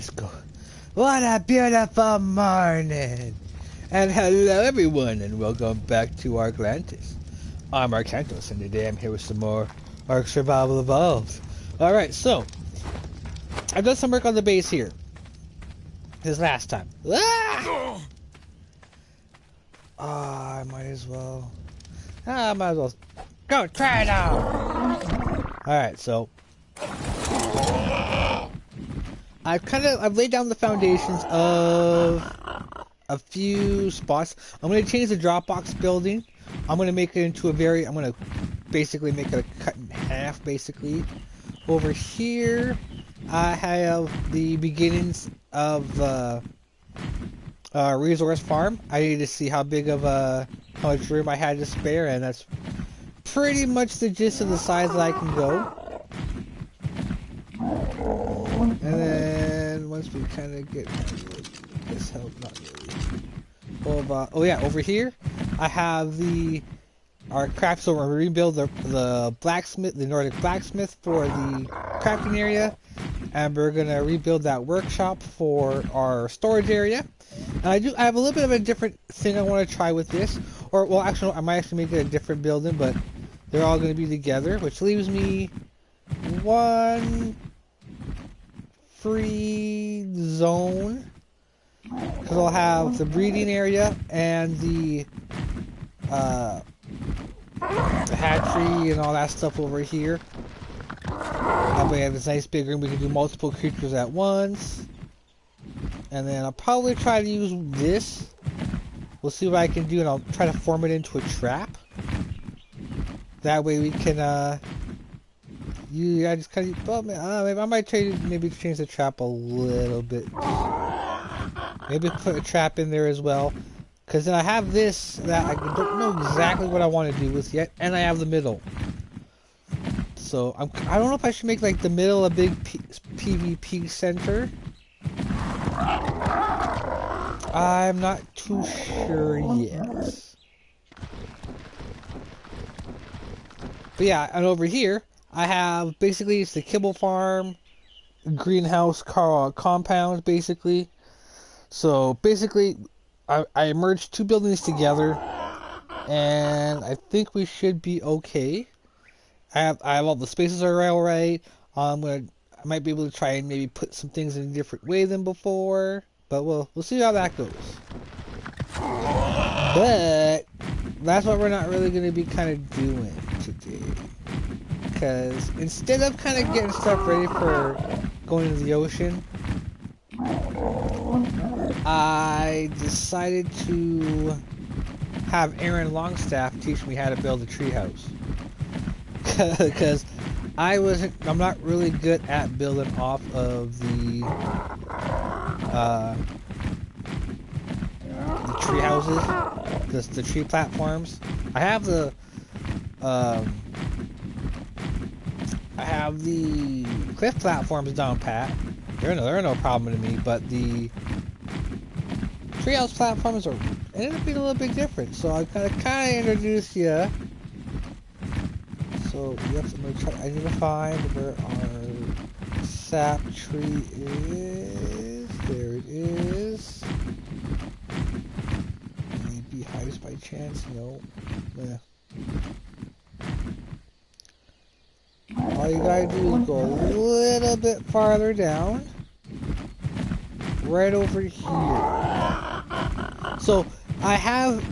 let's go. What a beautiful morning! And hello everyone, and welcome back to Arkantos. I'm Arkantos, and today I'm here with some more Ark Survival Evolved. Alright, so, I've done some work on the base here. This last time. I might as well... I might as well... Go, try it out! Alright, so... I've laid down the foundations of a few spots. I'm going to change the Dropbox building. I'm going to make it into I'm going to basically make it a cut in half, basically. Over here, I have the beginnings of resource farm. I need to see how big of how much room I had to spare, and that's pretty much the gist of the size that I can go. And then once we kind of get this help, not really. Oh yeah, over here I have our craft. So we're gonna rebuild the blacksmith, the Nordic blacksmith for the crafting area, and we're gonna rebuild that workshop for our storage area. And I have a little bit of a different thing I want to try with this, or well, actually, I might actually make it a different building, but they're all gonna be together, which leaves me one free zone, because I'll have the breeding area and the hatchery and all that stuff over here. That way I have this nice big room, we can do multiple creatures at once. And then I'll probably try to use this. We'll see what I can do, and I'll try to form it into a trap. That way we can I just kind of, well, maybe I might change the trap a little bit. Maybe put a trap in there as well, because then I have this that I don't know exactly what I want to do with yet, and I have the middle. So I don't know if I should make like the middle a big PvP center. I'm not too sure yet. But yeah, and over here I have basically it's the kibble farm, greenhouse compound basically. So basically I merged two buildings together, and I think we should be okay. I have all the spaces are all right. I might be able to try and maybe put some things in a different way than before, but we'll see how that goes. But that's what we're not really going to be kind of doing today. Because instead of kind of getting stuff ready for going to the ocean, I decided to have Aaron Longstaff teach me how to build a treehouse. Because I'm not really good at building off of the tree houses, the tree platforms. I have the cliff platforms down pat. They're no problem to me, but the treehouse platforms ended up being a little bit different. So I kind of introduce you. So yes, I'm gonna try. I need to find where our sap tree is. There it is. Maybe highs by chance. No. All you gotta do is go a little bit farther down. Right over here. So I have,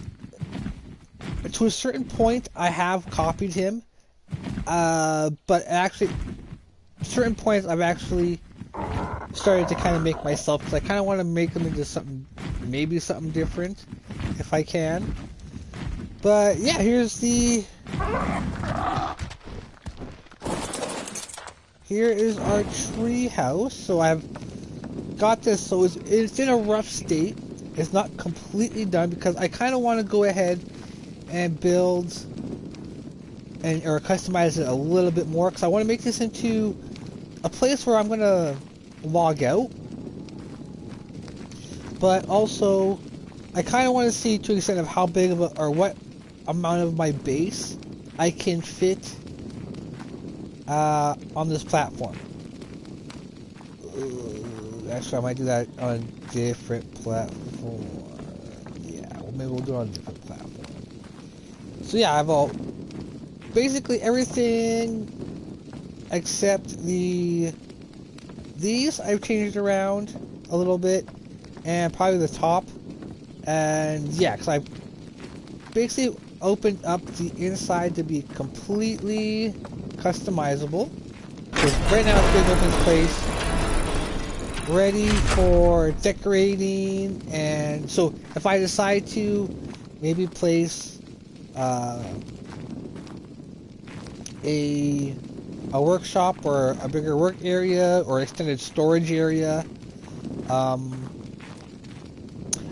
to a certain point, I have copied him. But actually, certain points I've actually started to kind of make myself, because I kind of want to make them into something, maybe something different, if I can. But yeah, here is our tree house. So I've got this, so it's in a rough state. It's not completely done, because I kind of want to go ahead and build or customize it a little bit more, because I want to make this into a place where I'm going to log out, but also I kind of want to see to an extent of how big of or what amount of my base I can fit on this platform. Actually, I might do that on a different platform. Yeah, well, maybe we'll do it on a different platform. So yeah, I've all basically everything except these I've changed around a little bit, and probably the top. And yeah, because I basically opened up the inside to be completely customizable. Because right now it's been open space, ready for decorating. And so if I decide to maybe place a workshop or a bigger work area or extended storage area,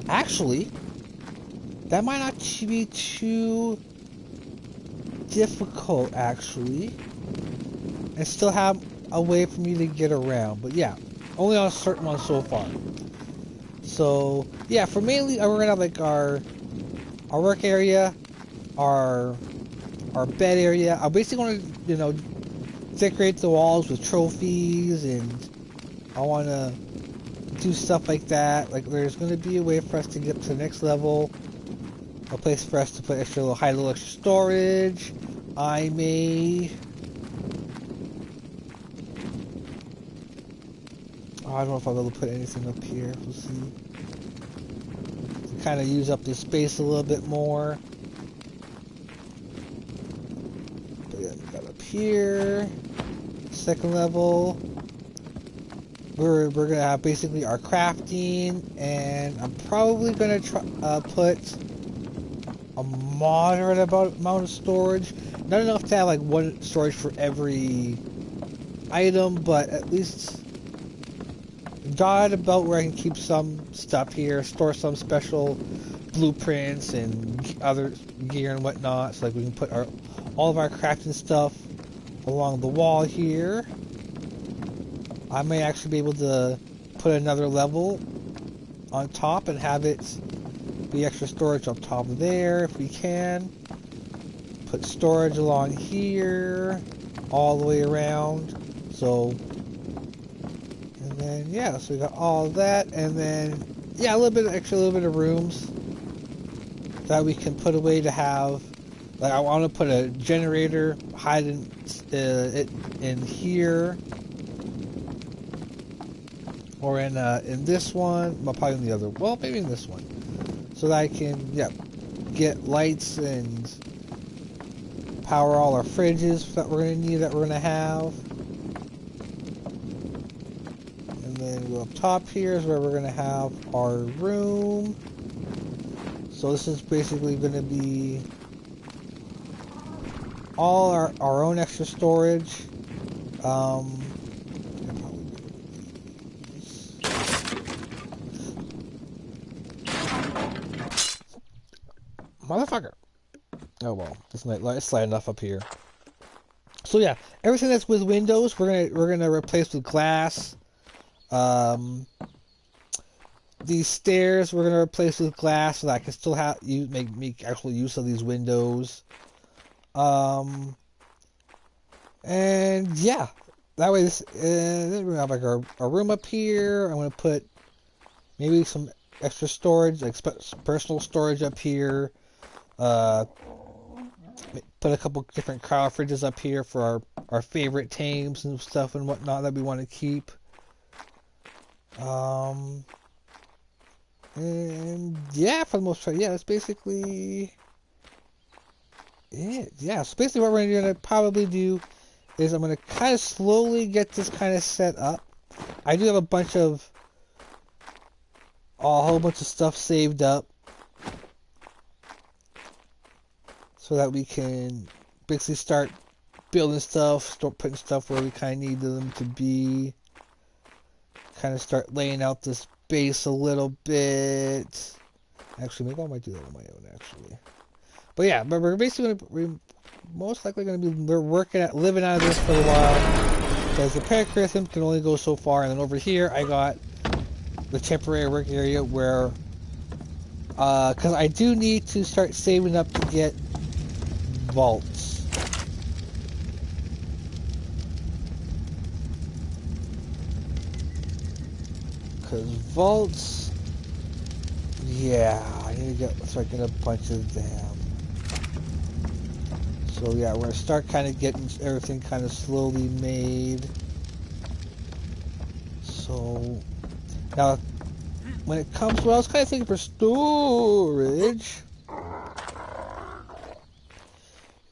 actually, that might not be too difficult, actually, and still have a way for me to get around. But yeah, only on certain ones so far. So yeah, for mainly, we're gonna have like our work area, our bed area. I basically want to, you know, decorate the walls with trophies, and I want to do stuff like that. Like, there's going to be a way for us to get to the next level, a place for us to put extra little extra storage. I may, I don't know if I'll be able to put anything up here. We'll see. To kind of use up this space a little bit more. But yeah, we got up here, second level. We're gonna have basically our crafting, and I'm probably gonna try put a moderate amount of storage. Not enough to have like one storage for every item, but at least got about where I can keep some stuff here, store some special blueprints and other gear and whatnot, so like we can put all of our crafting stuff along the wall here. I may actually be able to put another level on top and have it be extra storage up top there if we can. Put storage along here, all the way around. So, and then yeah, so we got all of that, and then yeah, a little bit of rooms that we can put away to have. Like, I want to put a generator, hide it in here. Or in this one, well, probably in the other, well, maybe in this one. So that I can, yeah, get lights and power all our fridges that we're going to need, that we're going to have. And then go up top here is where we're going to have our room. So this is basically going to be all our own extra storage. Motherfucker. Oh well, it's light enough up here. So yeah, everything that's with windows, we're gonna replace with glass. These stairs we're gonna replace with glass so that I can still make actual use of these windows. And yeah, that way then we're gonna have like our room up here. I'm gonna put maybe some extra storage, like personal storage up here. Put a couple different cryo fridges up here for our favorite tames and stuff and whatnot that we want to keep. And yeah, for the most part, yeah, that's basically it. Yeah, so basically what we're gonna probably do is I'm gonna kind of slowly get this kind of set up. I do have a whole bunch of stuff saved up, so that we can basically start building stuff, start putting stuff where we kind of need them to be. Kind of start laying out this base a little bit. Actually, maybe I might do that on my own, actually. But yeah, but we're basically most likely going to be living out of this for a while. Because the Paracrysm can only go so far. And then over here, I got the temporary work area where, because I do need to start saving up to get vaults. Because vaults... Yeah, I need to start getting a bunch of them. So yeah, we're going to start kind of getting everything kind of slowly made. So... Now, when it comes... Well, I was kind of thinking for storage...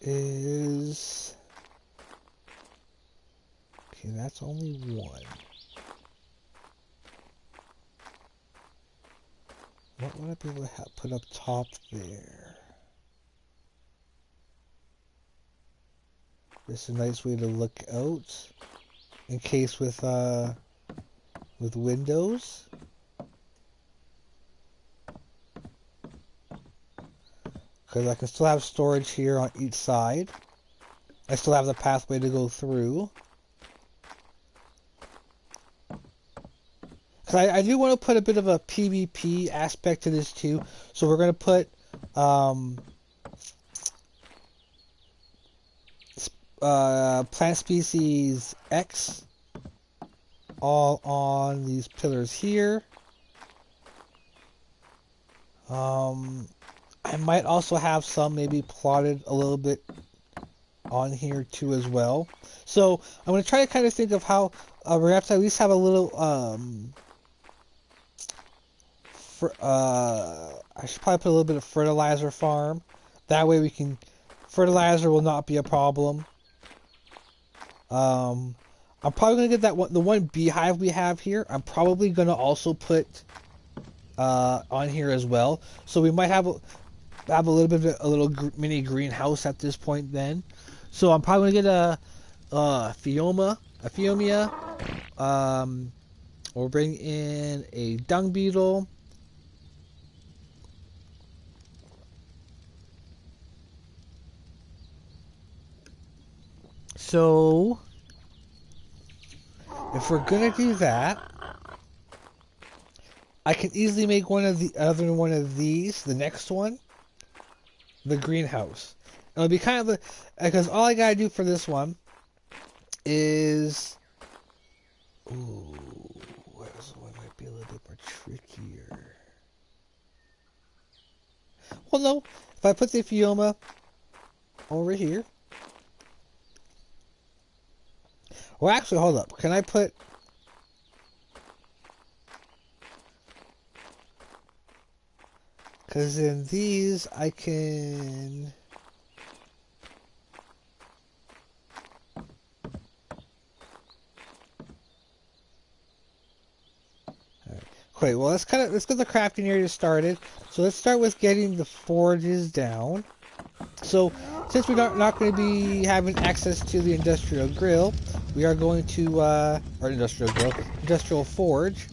Is... Okay, that's only one. What would I be able to put up top there? This is a nice way to look out. In case with windows. Because I can still have storage here on each side. I still have the pathway to go through. Because I do want to put a bit of a PvP aspect to this too. So we're going to put plant species X all on these pillars here. I might also have some maybe plotted a little bit on here too as well. So I'm going to try to kind of think of how we're going to have to at least have a little I should probably put a little bit of fertilizer farm. That way we can... Fertilizer will not be a problem. I'm probably going to get that one, the one beehive we have here. I'm probably going to also put on here as well. So we might have a little bit of a little mini greenhouse at this point then. So I'm probably going to get a Phiomia. We'll bring in a dung beetle. So, if we're gonna do that, I can easily make one of these, the next one, the greenhouse. It'll be kind of because all I gotta do for this one is, ooh, this one might be a little bit more trickier. Well, no, if I put the Phioma over here. Well, actually, hold up. Can I put... Because in these, I can... Okay, well, let's get the crafting area started. So let's start with getting the forges down. So, since we're not going to be having access to the industrial grill, we are going to, or industrial forge,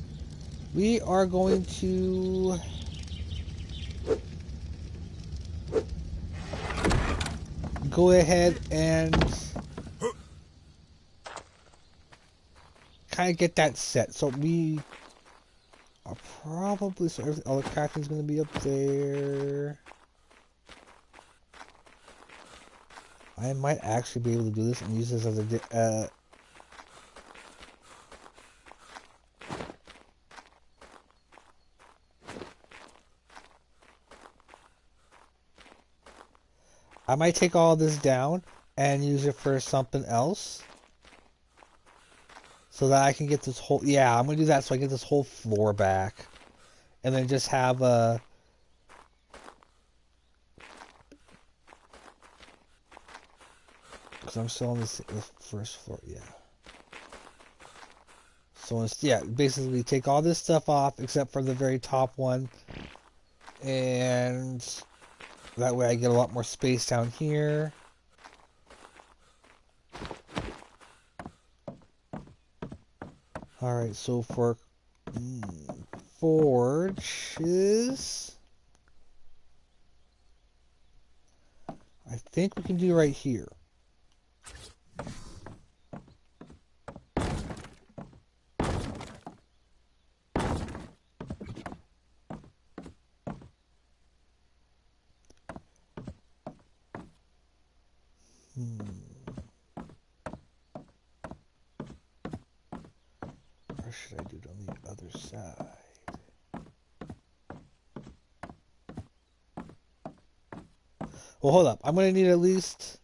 we are going to go ahead and kind of get that set. So we are probably, all the crafting is going to be up there. I might actually be able to do this and use this as a I might take all this down and use it for something else. So that I can get this whole... Yeah, I'm going to do that so I get this whole floor back. And then just have a... Because I'm still on the first floor, yeah. So, yeah, basically take all this stuff off except for the very top one. And that way I get a lot more space down here. Alright, so for forges, I think we can do right here. Or should I do it on the other side? side. Well, hold up. I'm gonna need at least...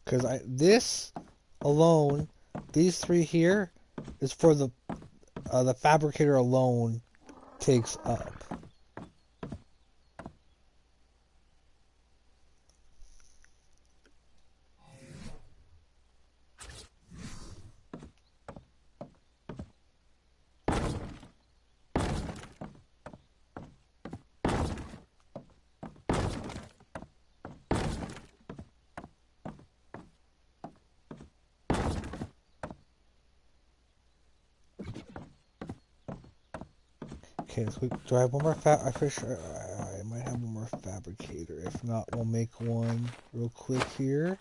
Because this alone, these three here, is for the fabricator alone takes up. Okay, so do I have one more I'm pretty sure I might have one more fabricator. If not, we'll make one real quick here.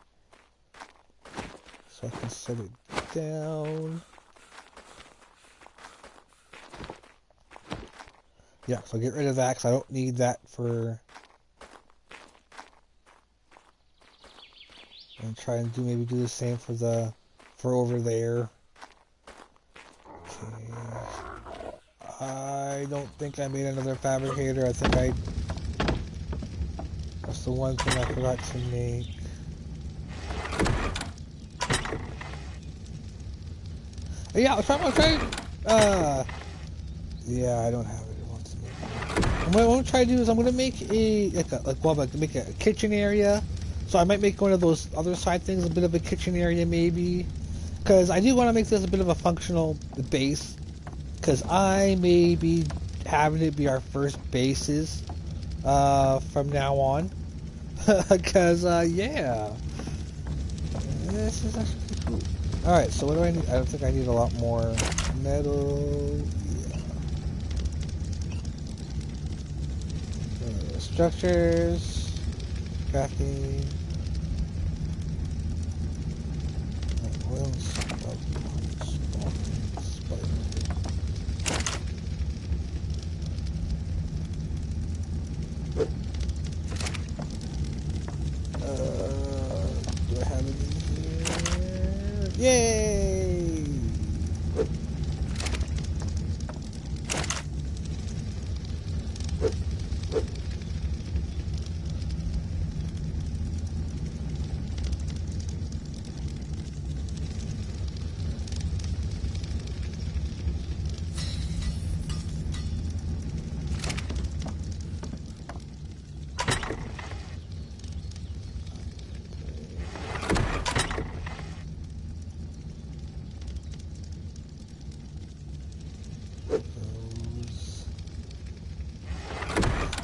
So I can set it down. Yeah, so get rid of that because I don't need that for... And try and maybe do the same for over there. Okay. I don't think I made another fabricator. I think that's the one thing I forgot to make. Yeah, I'll try. Yeah, I don't have it. It wants to make. What I'm gonna try to do is I'm gonna make make a kitchen area. So I might make one of those other side things a bit of a kitchen area maybe, because I do want to make this a bit of a functional base. Because I may be having it be our first bases from now on. Because, yeah. This is actually cool. Alright, so what do I need? I don't think I need a lot more metal. Yeah. Structures. Crafting. Oil and stuff. Do I have it in here? Yay!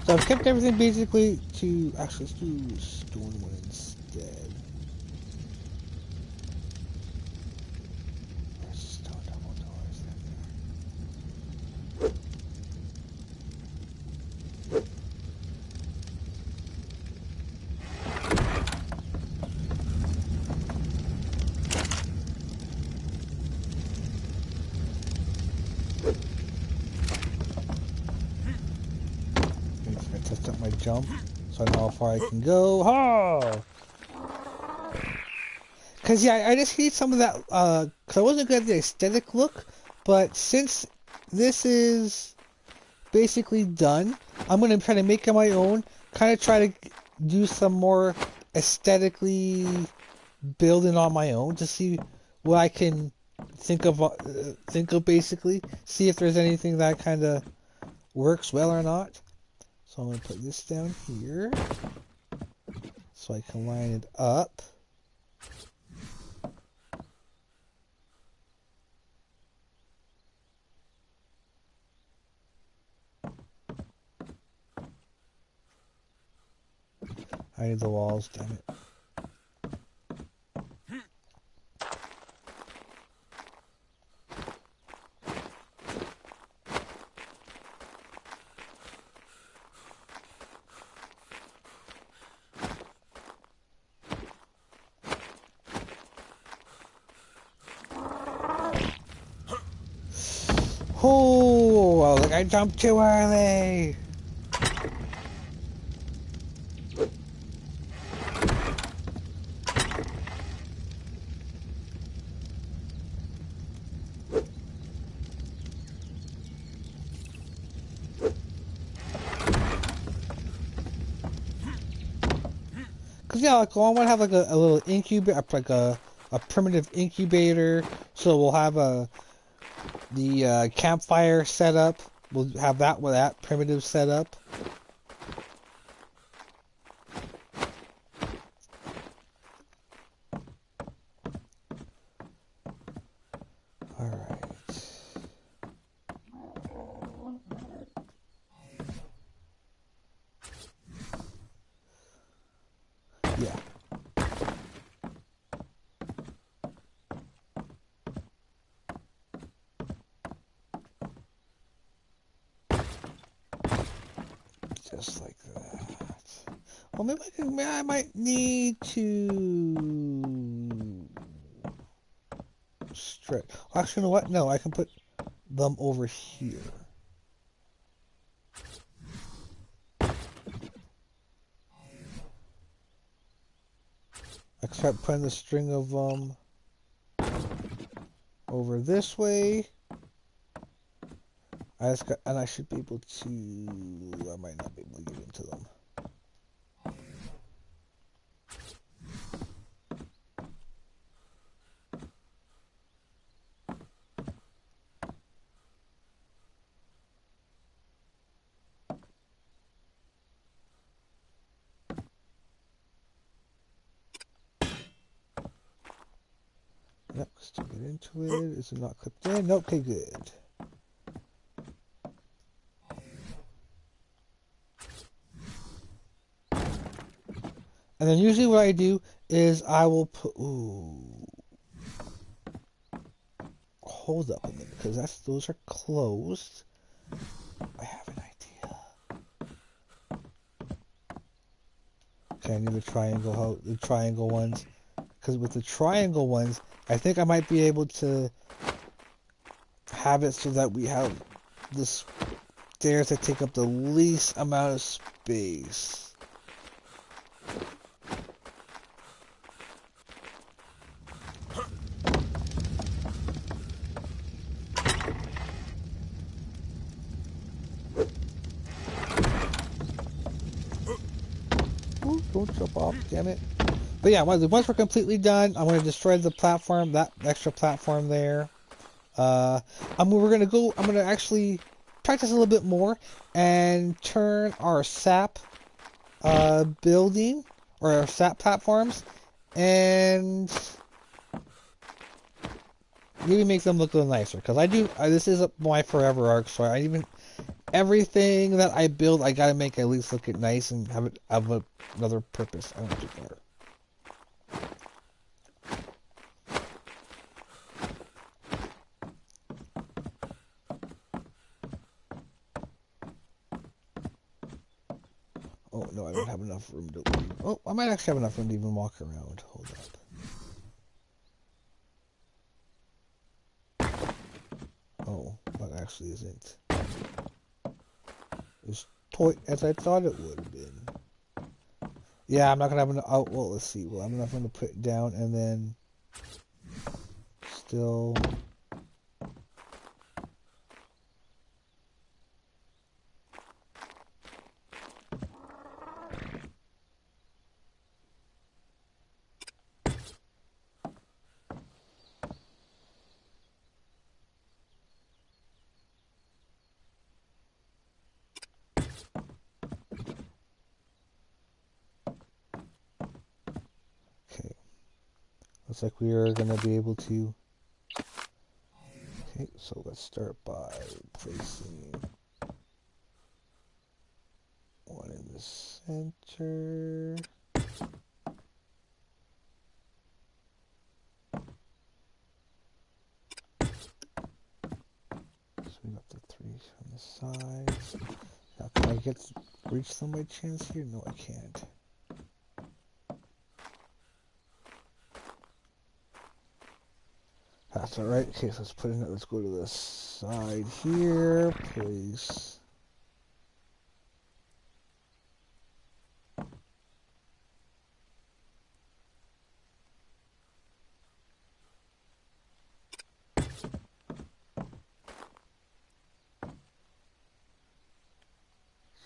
So I've kept everything basically to... Actually, let's do stone one instead. Where's stone double doors in Test up my jump so I know how far I can go. Ha! Cause yeah, I just need some of that. Cause I wasn't good at the aesthetic look, but since this is basically done, I'm gonna try to make it my own. Kind of try to do some more aesthetically building on my own to see what I can think of basically. See if there's anything that kind of works well or not. So I'm going to put this down here so I can line it up. I need the walls, damn it. Oh, like I jumped too early. yeah, like I want to have like a little incubator, like a primitive incubator. So we'll have the campfire set up. We'll have that with that primitive setup. All right. Yeah. Just like that. Well, maybe I might need to stretch. Actually, you know what? No, I can put them over here. I can start putting the string of them over this way. And I should be able to. I might not be able to get into them. Yep, still get into it. Is it not clipped in? Nope, okay, good. And then usually what I do is I will put. Ooh. Hold up a minute, because those are closed. I have an idea. Okay, I need the triangle ones. Because with the triangle ones, I think I might be able to have it so that we have the stairs that take up the least amount of space. Ooh, don't jump off, damn it. But yeah, once we're completely done, I'm going to destroy the platform, that extra platform there. We're going to actually practice a little bit more and turn our sap building, or our sap platforms, and maybe make them look a little nicer. Because this is my forever arc, so everything that I build, I gotta make at least look it nice and have it have another purpose. I went too far. Oh no, I don't have enough room to. Oh, I might actually have enough room to even walk around. Hold up. Oh, that actually isn't as toy as I thought it would have been. Yeah, I'm not gonna have enough. Oh, well, let's see. Well, I'm not gonna put it down and then still. Okay. Looks like we are gonna be able to. Okay, so let's start by placing one in the center. So we got the 3 on the sides. Now can I reach them by chance here? No, I can't. That's alright. Okay, so let's put in it. Let's go to the side here. Place.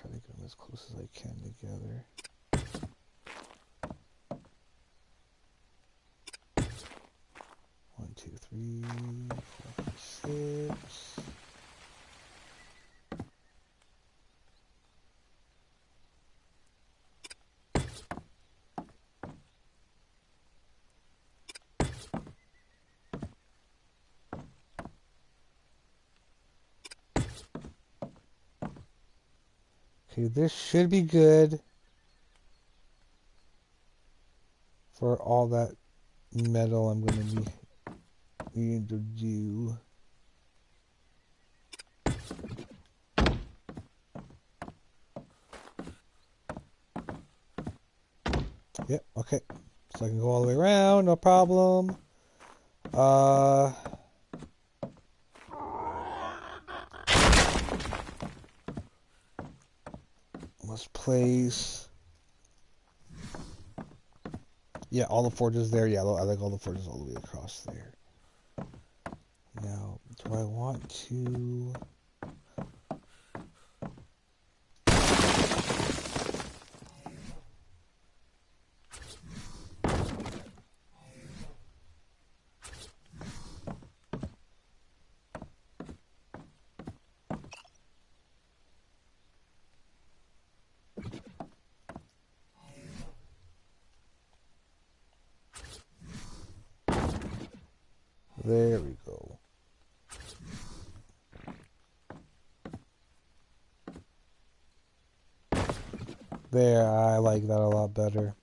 Try to get them as close as I can together. Okay, this should be good for all that metal I'm going to be needing to do. Yep, okay. So I can go all the way around, no problem. Let's place... Yeah, all the forges there. Yeah, I like all the forges all the way across there. Now, do I want to... There we go. There, I like that a lot better.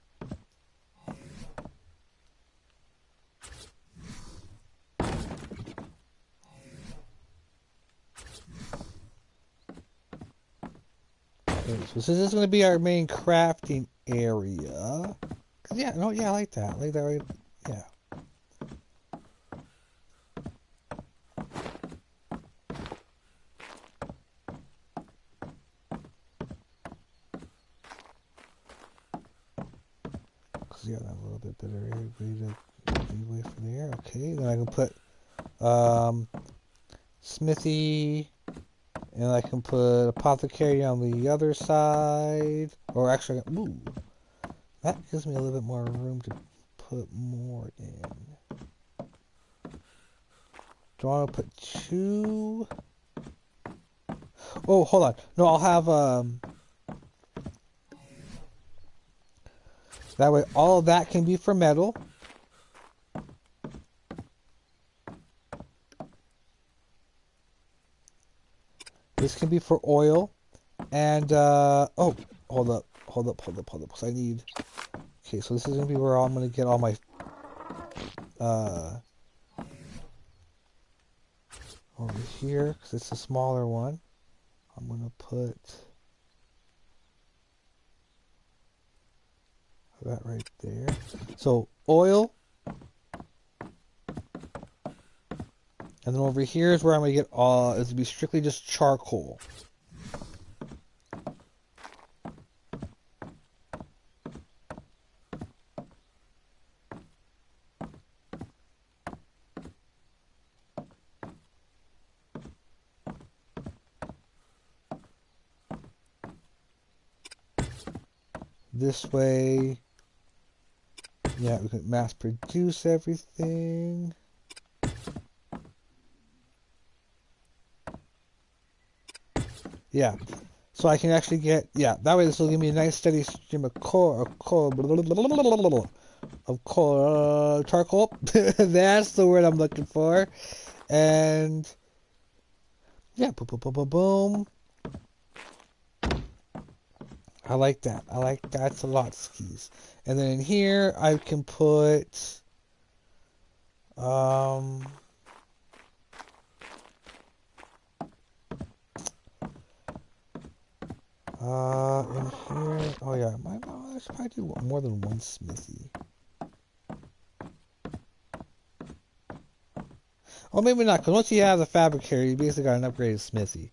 Okay, so this is going to be our main crafting area. Yeah, no, yeah, I like that. I like that, right? Yeah. Because, yeah, that's a little bit better way from there. Okay, then I can put smithy, and I can put apothecary on the other side. Or actually, ooh, that gives me a little bit more room to put more in. Do I want to put 2? Oh, hold on. No, I'll have that way all of that can be for metal. This can be for oil. And oh, hold up. Because I need... Okay, so this is gonna be where I'm gonna get all my over here, because it's a smaller one. I'm gonna put that right there. So oil, and then over here is where I'm gonna get all. It's gonna be strictly just charcoal. This way, yeah, we can mass produce everything. Yeah, so I can actually get, yeah, that way this will give me a nice steady stream of charcoal. That's the word I'm looking for. And yeah, boom, boom, boom, boom, boom. I like that. I like that's a lot skis. And then in here I can put in here, oh yeah, I should probably do more than one smithy. Well, maybe not, because once you have the fabricator, you basically got an upgraded smithy.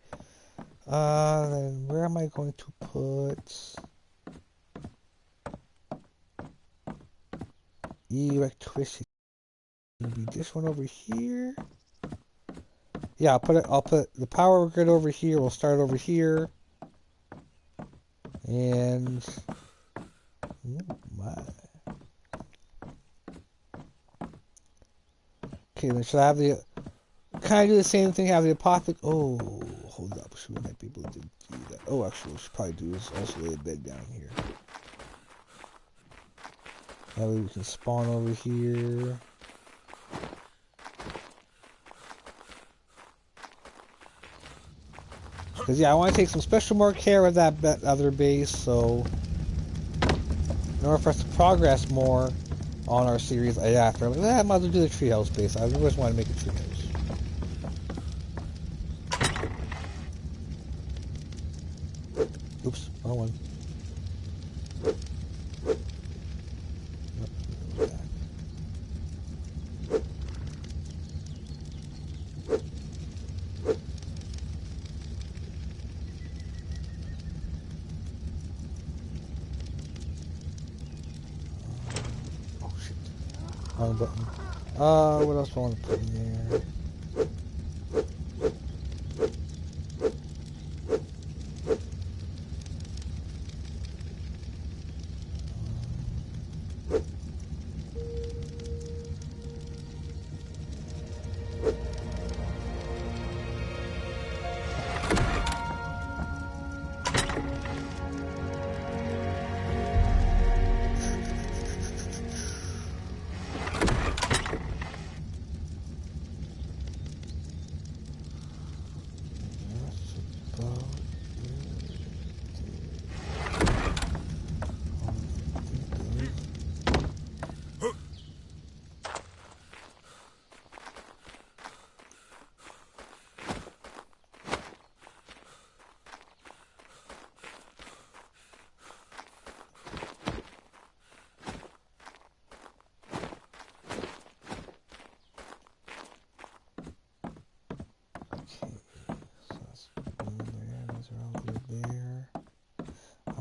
Then where am I going to put electricity? Maybe this one over here. Yeah, I'll put the power grid over here. We'll start over here. And oh my. Okay, then should I have the kind of do the same thing? Have the apothec? Oh, hold up. We might be able to do that. Oh, actually, what we should probably do is also lay a bed down here. That way we can spawn over here. Because, yeah, I want to take some special more care of that other base, so in order for us to progress more on our series, I might as well do the treehouse base. I always want to make a treehouse. Oops, wrong one. Oh shit. Wrong button. What else do I want to put in there?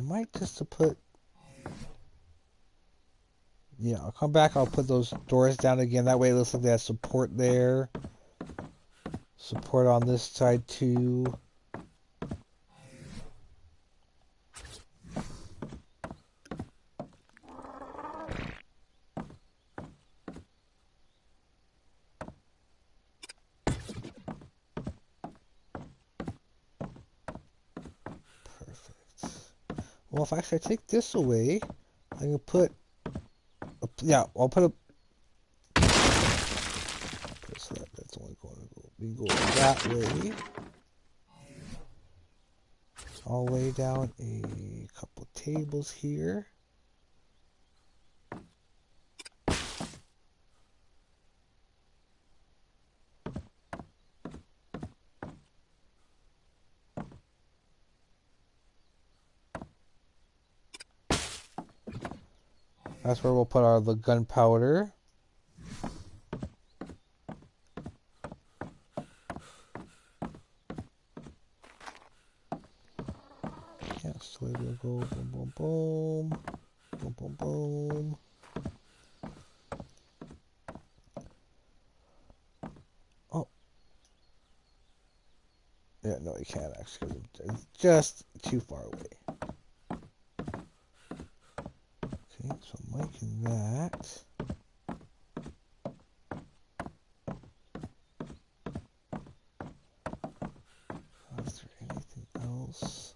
Might just to put, yeah, I'll come back, I'll put those doors down again, that way it looks like they have support there, support on this side too. Well, if actually I take this away, I can put, yeah, I'll put a, so that's only going to go, we go that way, I'll lay down a couple tables here. That's where we'll put the gunpowder. Yeah, so we'll go boom, boom, boom, boom, boom, boom. Oh. Yeah, no, you can't actually. It's just too far away. Okay, so I'm liking that. Is there anything else?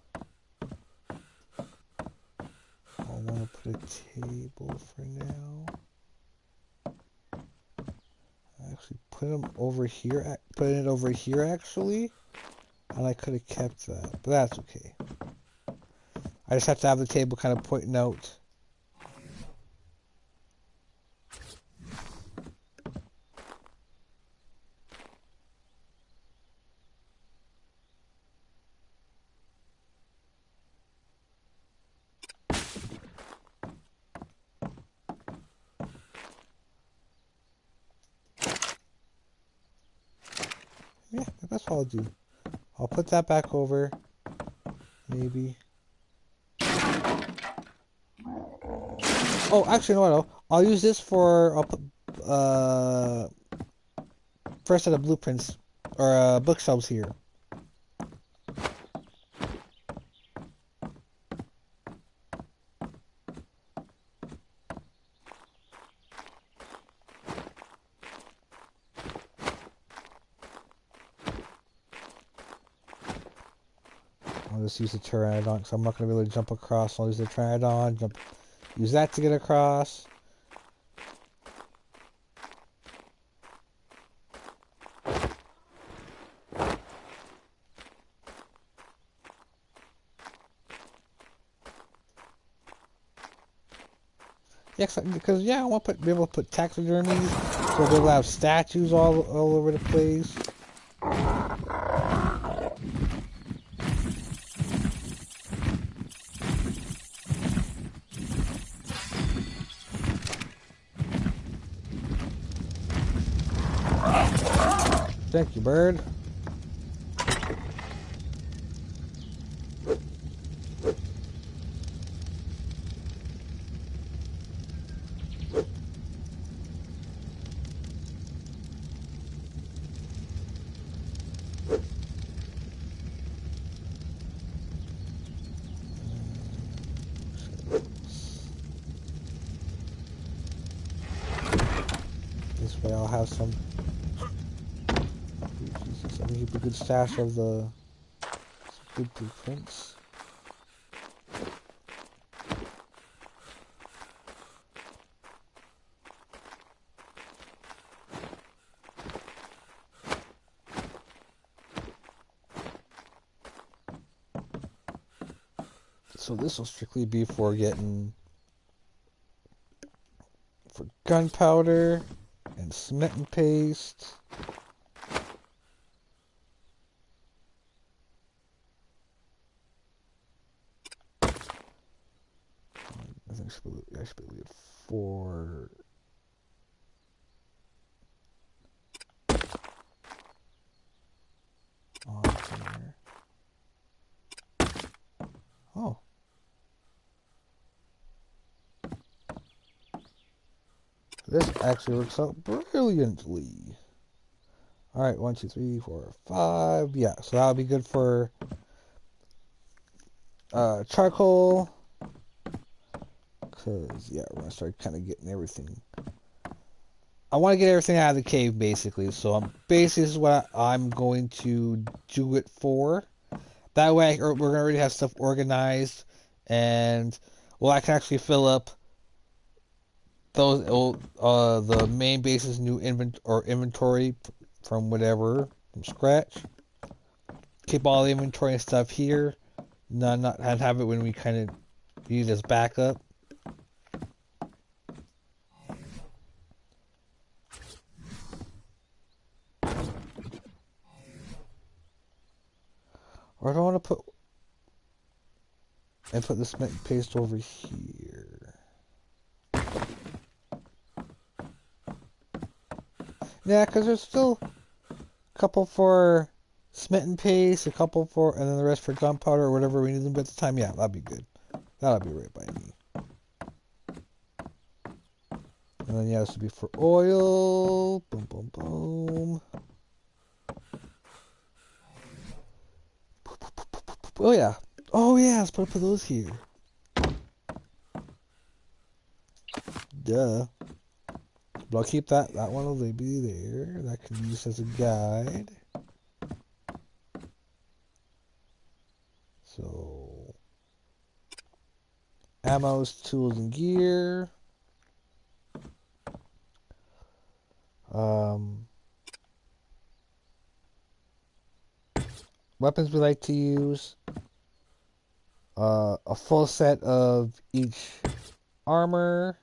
I want to put a table for now. I actually put them over here. Put it over here actually, and I could have kept that, but that's okay. I just have to have the table kind of pointing out. Yeah, that's all I'll do. I'll put that back over. Maybe. Oh, actually, no. I'll use this for. I'll put first set of blueprints or bookshelves here. I'll just use the pteranodon because I'm not going to be able to jump across. I'll use the pteranodon, use that to get across. Yeah, because yeah, I want to be able to put taxidermies, so we'll be able to have statues all over the place. Thank you, bird. This way I'll have some. Jesus, I keep a good stash of the good blueprints. So this will strictly be for gunpowder and cement and paste. I think I should be at 4. On here. Oh. This actually works out brilliantly. Alright, 1, 2, 3, 4, 5. Yeah, so that'll be good for charcoal. Because, yeah, we're going to start kind of getting everything. I want to get everything out of the cave, basically. So, basically, this is what I'm going to do it for. That way, we're going to already have stuff organized. And, well, I can actually fill up those old, the main base's new inventory from whatever, from scratch. Keep all the inventory and stuff here. Not have it when we kind of use as backup. Or I don't want to put the cement paste over here. Yeah, because there's still a couple for cement and paste, a couple for, and then the rest for gunpowder or whatever we need them at the time. Yeah, that'd be good. That'll be right by me. And then yeah, this would be for oil. Boom, boom, boom. Oh yeah. Oh yeah, let's put those here. Duh. But I'll keep that. That one will be there. That can be used as a guide. So, ammos, tools, and gear. Weapons we like to use. A full set of each armor.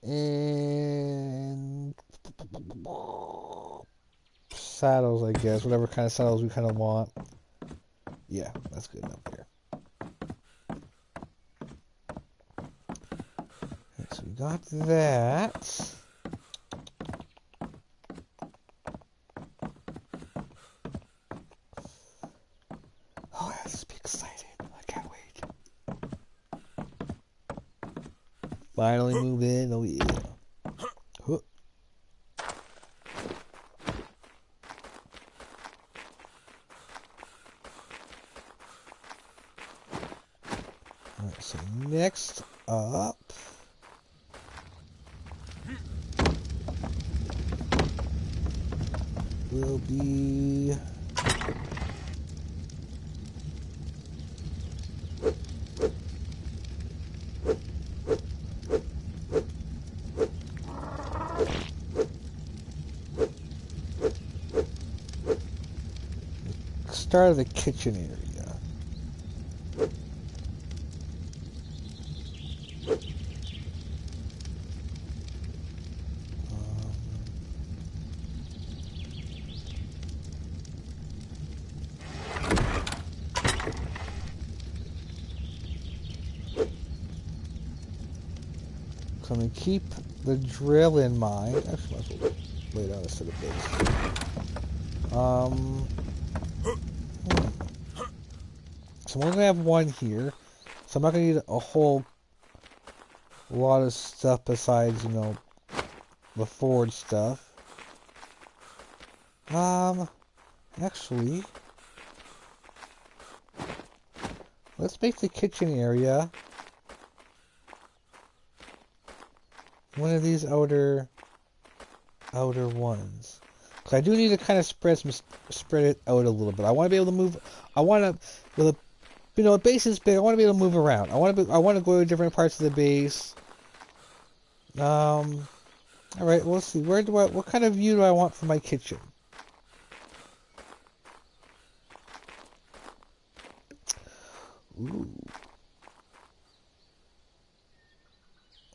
And saddles, I guess. Whatever kind of saddles we kind of want. Yeah, that's good enough there. Okay, so we got that. Oh, this is exciting. I can't wait. Finally move in. Oh, yeah. Huh. Alright, so next up will be start of the kitchen area. So I'm going to keep the drill in mind. Actually, might as well lay down a set of base. So I'm only going to have one here. So I'm not going to need a whole lot of stuff besides, you know, the forge stuff. Actually, let's make the kitchen area one of these outer ones. Because I do need to kind of spread it out a little bit. I want to be able to move. I want to, with a, you know, a base is big. I want to be able to move around. I want to go to different parts of the base. All right. We'll see. What kind of view do I want for my kitchen? Ooh.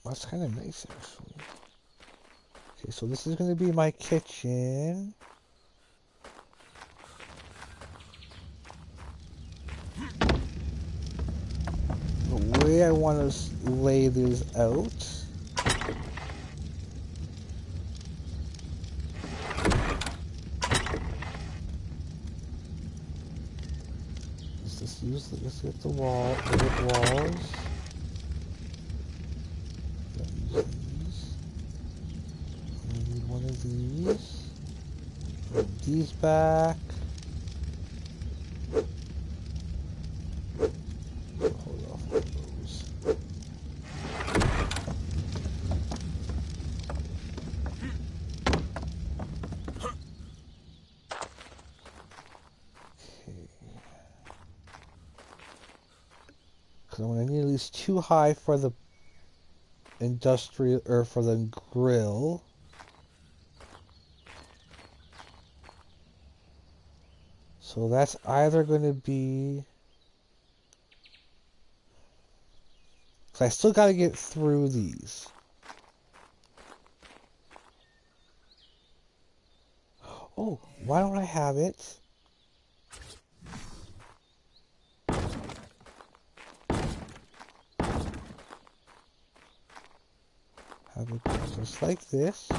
That's kind of nice, actually. Okay, so this is going to be my kitchen. The way I want to lay these out. Let's get the walls. I need one of these. Put these back. Hold off on those. Okay. Because I'm going to need at least 2 high for the industrial, or for the grill. So that's either going to be... Because I still got to get through these. Oh, why don't I have it? Have it just like this.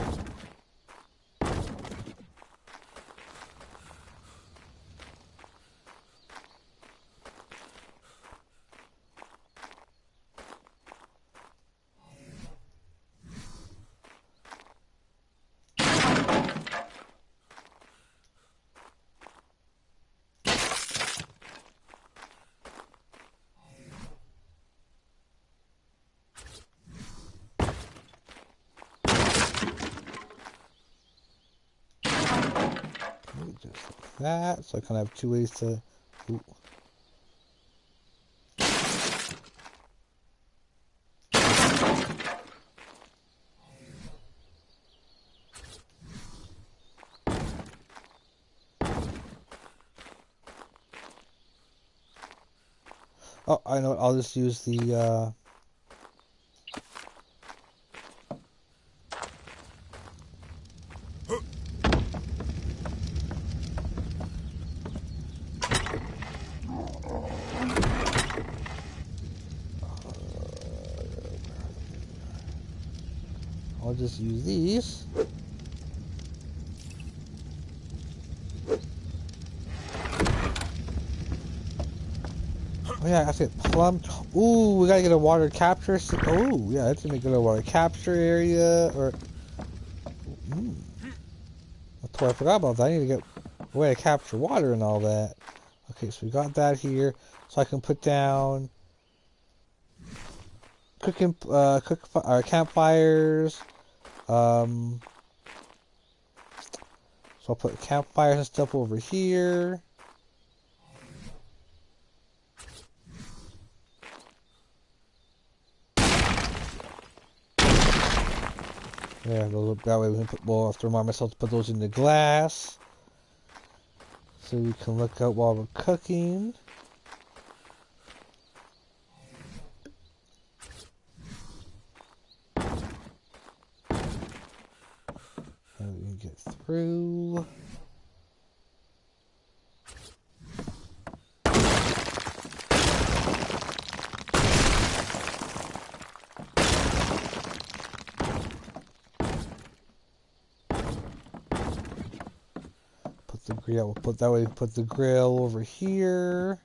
Just like that. So I kind of have 2 ways to... Ooh. Oh, I know. I'll just use the... I'll just use these. Oh yeah, I said plum. Ooh, we gotta get a water capture. Oh yeah, that's gonna get a water capture area. Or that's what I forgot about that. I need to get a way to capture water and all that. Okay, so we got that here. So I can put down campfires. So I'll put campfires and stuff over here. Yeah, that way we can put. Well, I have to remind myself to put those in the glass, so we can look out while we're cooking. And we can get through. Yeah, we'll put that way. Put the grill over here.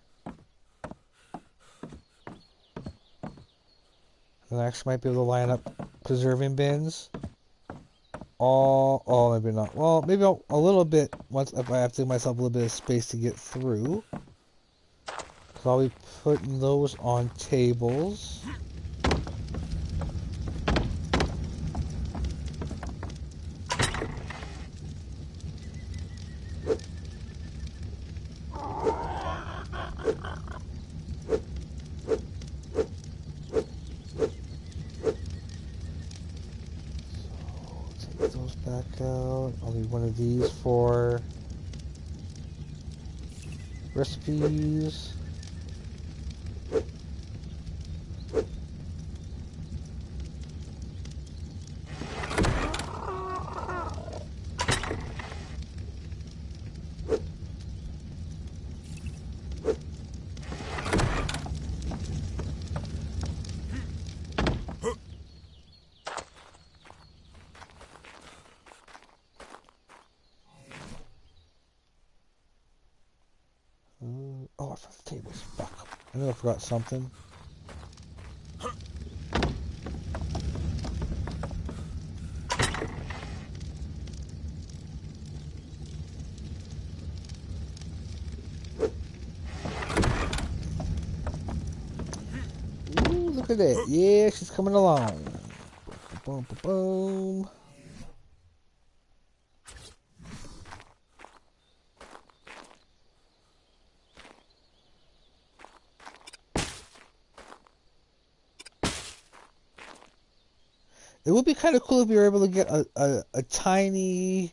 And I actually might be able to line up preserving bins. Oh, maybe not. Well, maybe a little bit once if I have to give myself a little bit of space to get through. So I'll be putting those on tables. Take those back out. I'll need one of these for recipes. Oh, I forgot the tables. Fuck. I know I forgot something. Ooh, look at that. Yeah, she's coming along. Boom, boom, boom, boom. It would be kind of cool if you were able to get a tiny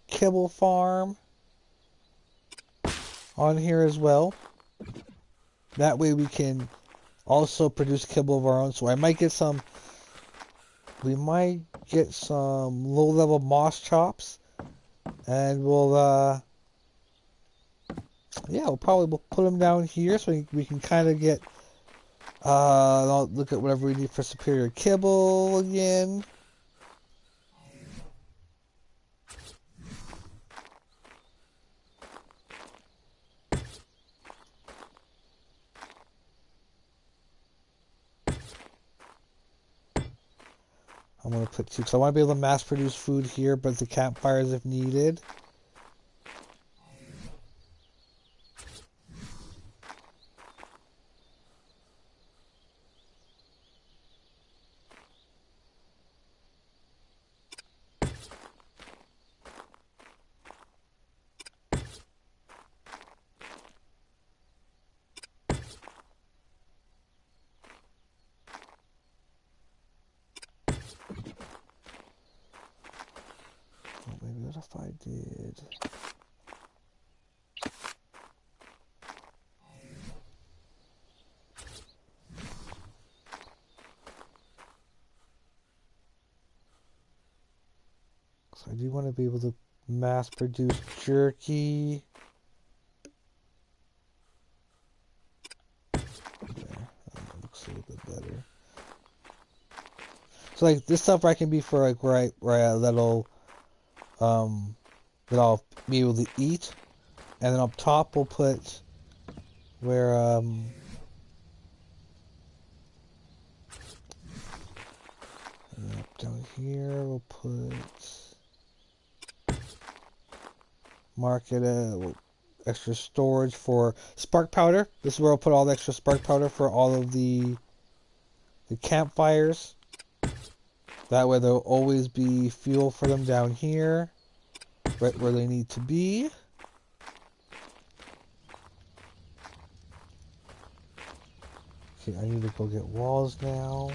kibble farm on here as well. That way we can also produce kibble of our own. So I might get some, we might get some low-level moss chops. And we'll we'll put them down here so we can kind of get, I'll look at whatever we need for superior kibble again. I'm going to put two, because I want to be able to mass produce food here, but the campfires if needed. Maybe what if I did? So I do want to be able to mass produce jerky. There, that looks a little bit better. So like this stuff I can be for like where that'll that I'll be able to eat, and then up top we'll put where and then up down here we'll put extra storage for spark powder. This is where I'll put all the extra spark powder for all of the campfires. That way there'll always be fuel for them down here, right where they need to be. Okay, I need to go get walls now.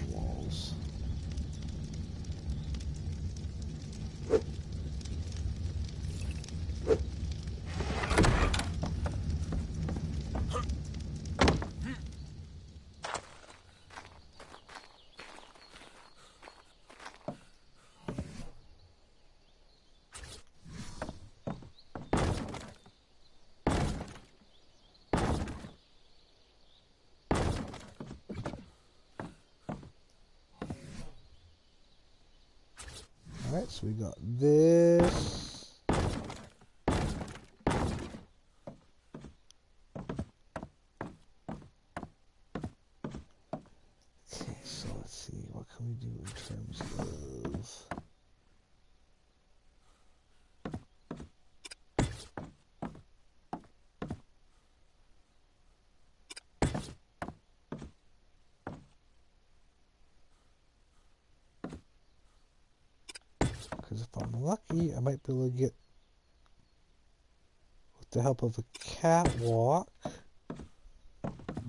Walls. Alright, so we got this. Okay, so let's see, what can we do in terms of... Because if I'm lucky, I might be able to get, with the help of a catwalk,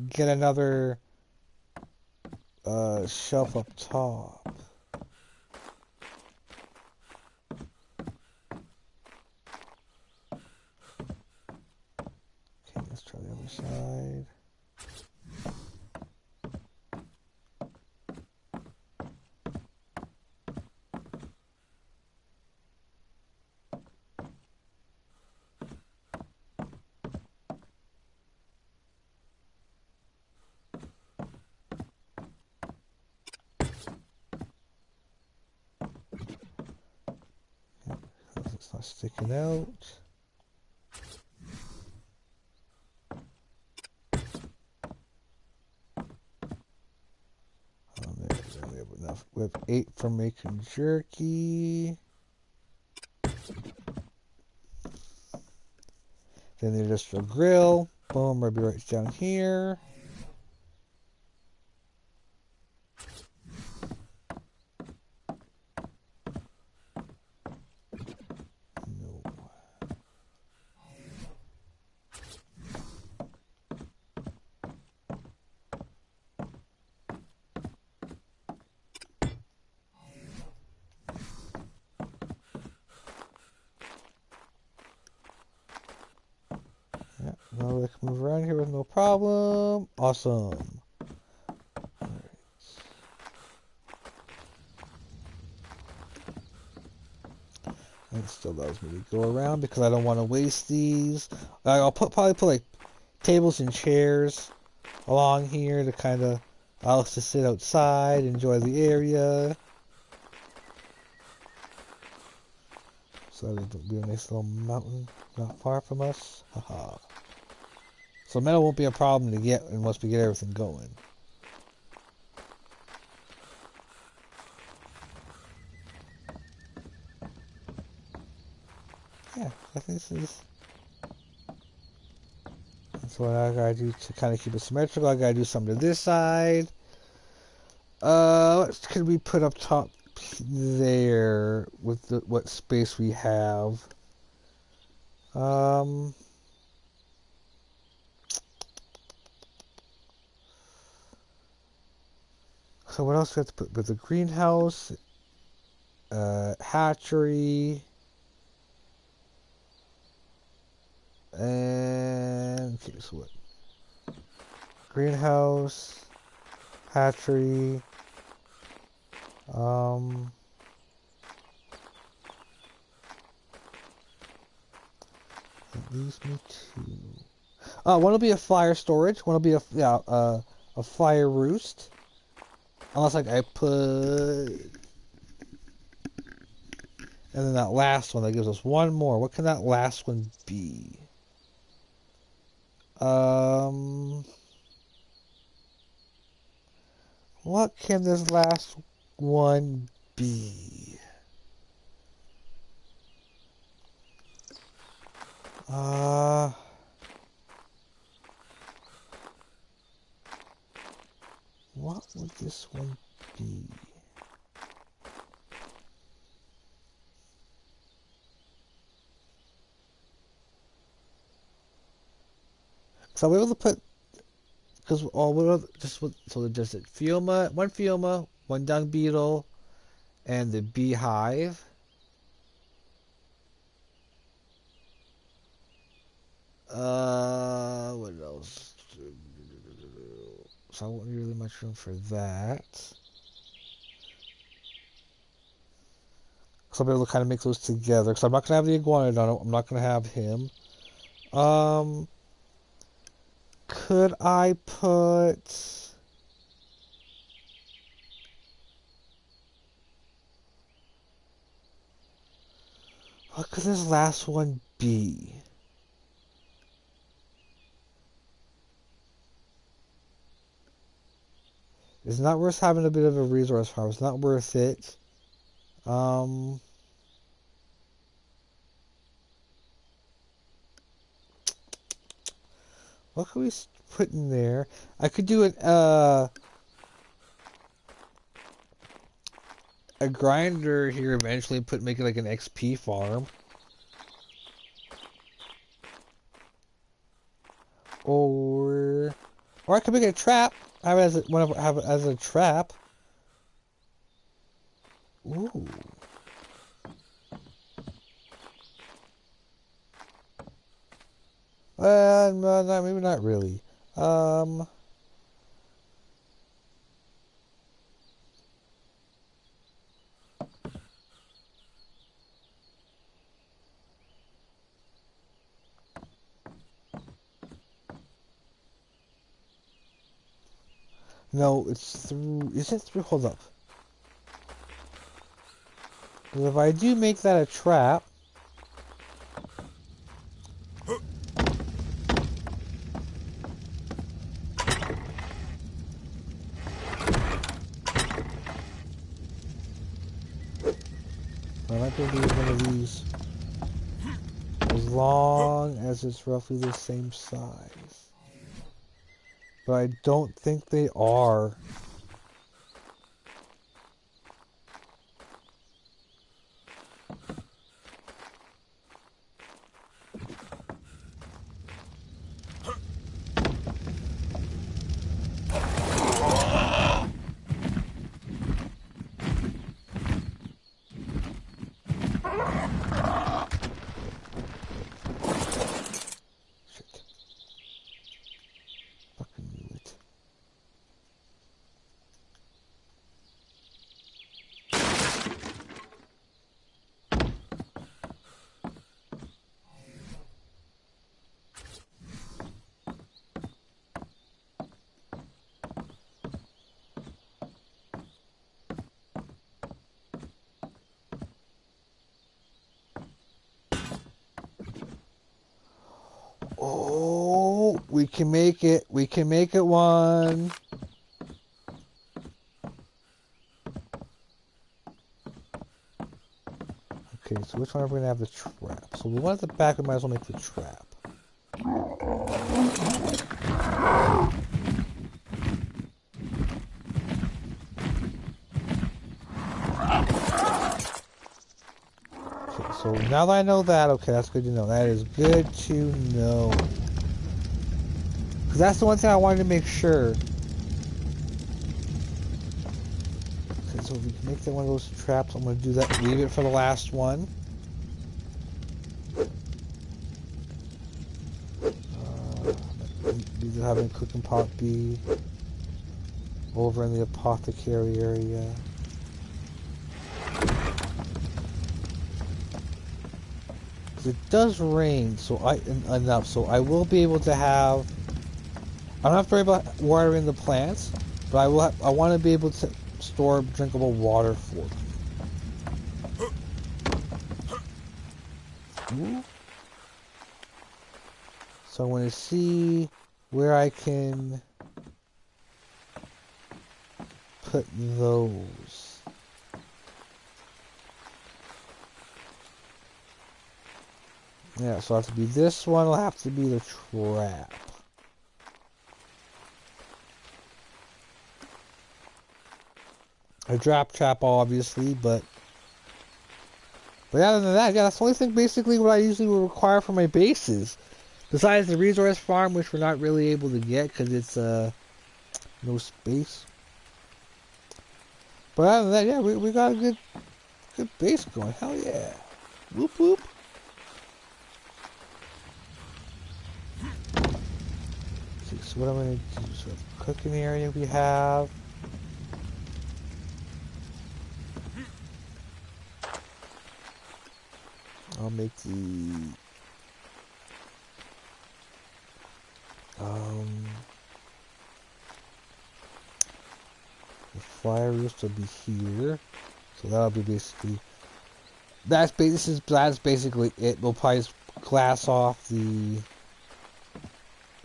get another shelf up top. Okay, let's try the other side. It's not sticking out. There we have enough. We have 8 for making jerky. Then there's just a grill. Boom, I'll be right down here. No. Yeah, now we can move around here with no problem. Awesome. It still allows me to go around because I don't want to waste these. I'll probably put like tables and chairs along here to kind of allow us to sit outside, enjoy the area. So that'll be a nice little mountain not far from us. Haha. So metal won't be a problem to get once we get everything going. Yeah, I think this is... That's what I gotta do to kind of keep it symmetrical. I gotta do something to this side. What could we put up top there with what space we have? So what else do we have to put? With the greenhouse, hatchery, and okay, so what? Greenhouse, hatchery, that leaves me two. One will be a fire storage. One will be a fire roost. Unless like I put, and then that last one that gives us one more. What can that last one be? What can this last one be? What would this one be? So I'll be able to put, because so just it Fioma, one dung beetle, and the beehive. What else? So I won't need really much room for that. So I'll be able to kind of mix those together. Because I'm not going to have the iguanodon. I'm not going to have him. Could I put... What could this last one be? It's not worth having a bit of a resource farm. It's not worth it. What could we put in there? I could do a grinder here eventually. Make it like an XP farm. Or I could make it a trap. Have it as a trap. Ooh. No, maybe not really. No, it's through. Is it through? Hold up. Because if I do make that a trap. I might be able to use one of these. As long as it's roughly the same size. But I don't think they are. Oh, we can make it. We can make it one. Okay, so which one are we going to have the trap? So the one at the back, we might as well make the trap. Okay, so now that I know that, okay, that's good to know. That is good to know. Because that's the one thing I wanted to make sure. Okay, so if we can make that one of those traps, I'm going to do that. Leave it for the last one. Either having a cooking pot be over in the apothecary area. It does rain, so enough, so I will be able to have. I don't have to worry about watering the plants, but I want to be able to store drinkable water for them. So I want to see where I can put those. Yeah, so it'll have to be this one, will have to be the trap. A drop trap, obviously, but other than that, yeah, that's the only thing basically what I usually would require for my bases. Besides the resource farm, which we're not really able to get because it's no space. But other than that, yeah, we got a good base going. Hell yeah. Whoop whoop. So what I'm going to do, so the cooking area we have. I'll make the fire roost will be here, so that'll be basically that's basically it. We'll probably just glass off the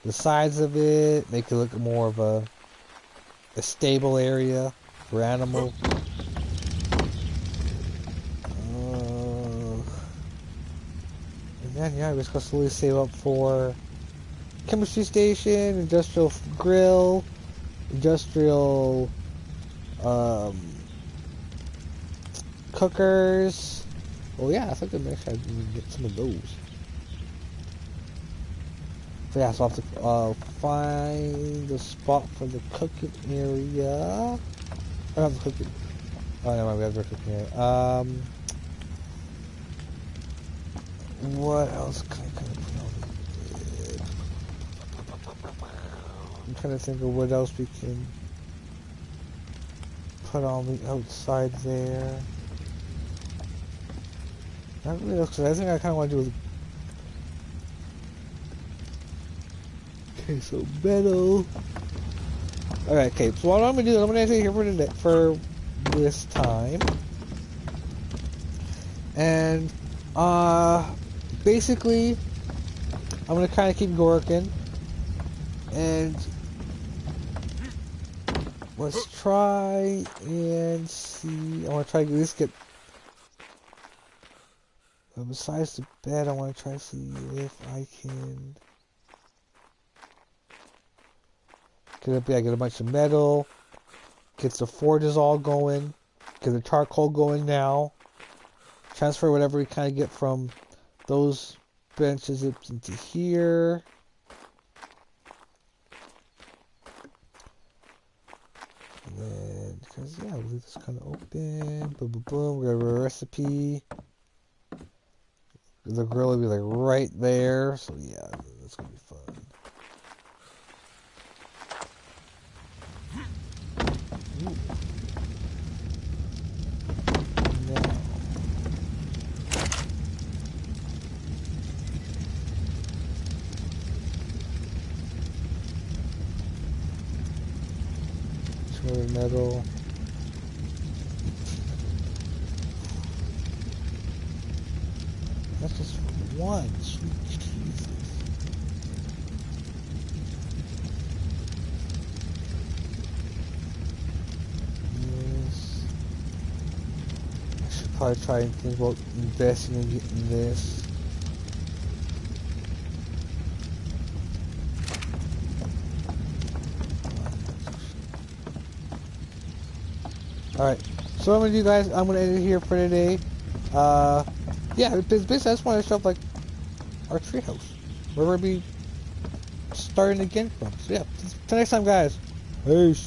sides of it, make it look more of a stable area for animals. And then yeah, we're just gonna slowly save up for chemistry station, industrial grill, industrial cookers. Oh yeah, I think I'm actually gonna get some of those. So yeah, so I'll have to find the spot for the cooking area. I don't have the cooking. Oh no, we have the cooking area. What else can I kind of put on it? I'm trying to think of what else we can put on the outside there. Not really else, because I think I kind of want to do. Okay, so metal. Alright, okay, so what I'm gonna do is I'm gonna stay here for this time. And basically I'm gonna kinda keep working. And let's try and see. I wanna try to at least get besides the bed, I wanna try to see if I can get a bunch of metal, get the forges all going, get the charcoal going now, transfer whatever we kind of get from those benches into here. And then, because yeah, we'll leave this kind of open. Boom, boom, boom. We got a recipe. The grill will be like right there. So yeah, that's gonna be fun. Ooh. Now. Metal. That's just one. Sweet Jesus. Yes. I should probably try and think about investing in getting this. Alright, so what I'm going to do, guys, I'm going to end it here for today. Yeah, basically I just want to show up, like, our treehouse. Where we'll be starting again from. So yeah, till next time, guys. Peace.